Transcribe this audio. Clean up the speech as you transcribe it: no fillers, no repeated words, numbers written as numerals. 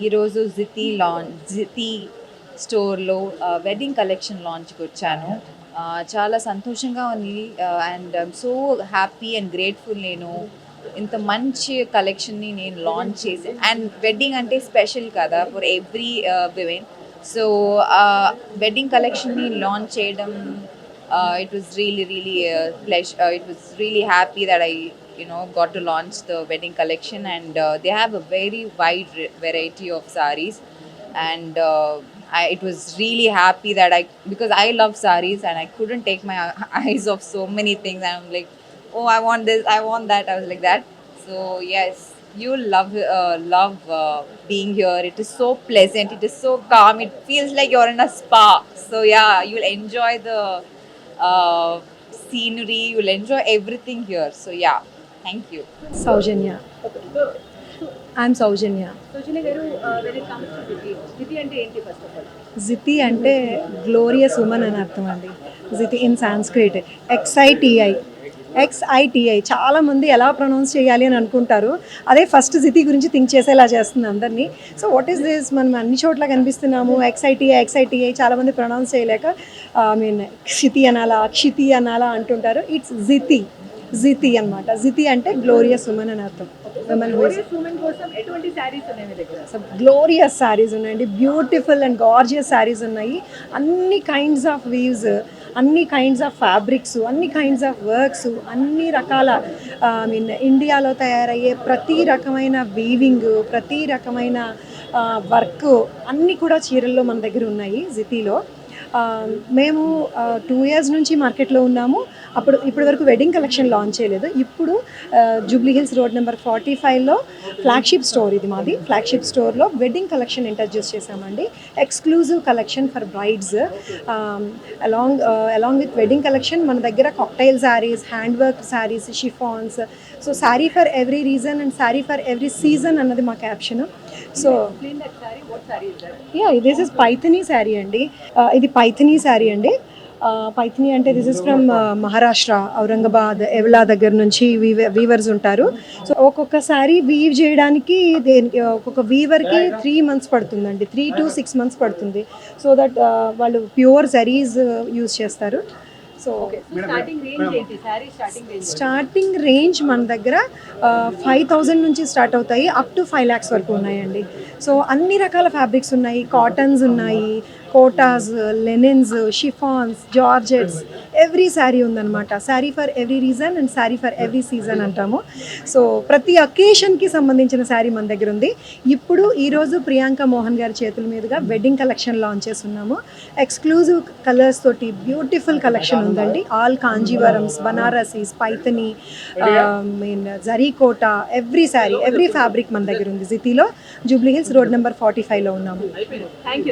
ఈరోజు జితి స్టోర్లో wedding collection లాంచ్కి వచ్చాను. చాలా సంతోషంగా ఉంది and I'm so happy and grateful. నేను ఇంత మంచి కలెక్షన్ని నేను లాంచ్ చేసి, అండ్ వెడ్డింగ్ అంటే స్పెషల్ కదా for every women. So wedding కలెక్షన్ని లాంచ్ చేయడం, it was really pleasure. It was really happy that I got to launch the wedding collection, and they have a very wide variety of sarees. And it was really happy that because I love sarees and I couldn't take my eyes off so many things, and I'm like, oh, I want this, I want that. I was like that. So yes, you'll love being here. It is so pleasant, it is so calm, it feels like you're in a spa. So yeah, you'll enjoy the scenery, you'll enjoy everything here. So yeah, thank you. Soujanya. I'm Soujanya. Soujanya garu, when it comes to Jiti అంటే ఏంటి first of all? Jiti అంటే glorious women అని అర్థం అండి. Jiti in Sanskrit ఎక్స్ఐటిఐ చాలామంది ఎలా pronounce చేయాలి అని అనుకుంటారు. అదే ఫస్ట్ జితి గురించి థింక్ చేసేలా చేస్తుంది అందరినీ. సో వాట్ ఈస్ దిస్, మనం అన్ని చోట్ల కనిపిస్తున్నాము ఎక్స్ఐటిఐ చాలామంది ప్రొనౌన్స్ చేయలేక క్షితి అనాలా అంటుంటారు. ఇట్స్ జితి అనమాట. జితి అంటే గ్లోరియస్ ఉమెన్ అని అర్థం. గ్లోరియస్ శారీస్ ఉన్నాయండి, బ్యూటిఫుల్ అండ్ గార్జియస్ శారీస్ ఉన్నాయి. అన్ని కైండ్స్ ఆఫ్ వీవ్స్, అన్ని కైండ్స్ ఆఫ్ ఫ్యాబ్రిక్స్, అన్ని కైండ్స్ ఆఫ్ వర్క్స్, అన్ని రకాల ఇండియాలో తయారయ్యే ప్రతి రకమైన వీవింగ్, ప్రతి రకమైన వర్క్ అన్నీ కూడా చీరల్లో మన దగ్గర ఉన్నాయి జితిలో. మేము 2 years నుంచి మార్కెట్లో ఉన్నాము. ఇప్పటి వరకు వెడ్డింగ్ కలెక్షన్ లాంచ్ చేయలేదు. ఇప్పుడు జూబ్లీ హిల్స్ రోడ్ నెంబర్ 45లో ఫ్లాగ్షిప్ స్టోర్, ఇది మాది ఫ్లాగ్షిప్ స్టోర్లో వెడ్డింగ్ కలెక్షన్ ఇంట్రడ్యూస్ చేశామండి. Exclusive collection for brides. Along with wedding collection మన దగ్గర cocktail saris, hand work saris, chiffons. So sari for every reason and sari for every season అన్నది మా caption. So this is Paithani sari అండి. ఇది పైథనీ శారీ అండి. పైథనీ అంటే this is from Maharashtra, Aurangabad, Yeola దగ్గర నుంచి వీవర్స్ ఉంటారు. సో ఒక్కొక్క శారీ వీవ్ చేయడానికి ఒక్కొక్క వీవర్కి 3 months పడుతుందండి, 3 to 6 months పడుతుంది. సో దట్ వాళ్ళు ప్యూర్ జరీస్ యూజ్ చేస్తారు. సో స్టార్టింగ్ రేంజ్ మన దగ్గర 5,000 నుంచి స్టార్ట్ అవుతాయి, అప్ టు 5 lakhs వరకు ఉన్నాయండి. సో అన్ని రకాల ఫ్యాబ్రిక్స్ ఉన్నాయి, కాటన్స్ ఉన్నాయి, kotas, linens, chiffons, georgettes, every sari ఉందన్నమాట. Sari for every reason and sari for every season అంటాము. సో ప్రతి అకేషన్కి సంబంధించిన శారీ మన దగ్గర ఉంది. ఇప్పుడు ఈరోజు ప్రియాంక మోహన్ గారి చేతుల మీదుగా వెడ్డింగ్ కలెక్షన్ లాంచ్ చేస్తున్నాము. ఎక్స్క్లూజివ్ కలర్స్ తోటి బ్యూటిఫుల్ కలెక్షన్ ఉందండి. ఆల్ కాంజీవరమ్స్, బనారసీస్, పైథనీ, జరీకోటా, ఎవ్రీ శారీ, ఎవ్రీ ఫ్యాబ్రిక్ మన దగ్గర ఉంది. జితిలో జూబ్లీ హిల్స్ రోడ్ నెంబర్ 45లో ఉన్నాము. Thank you.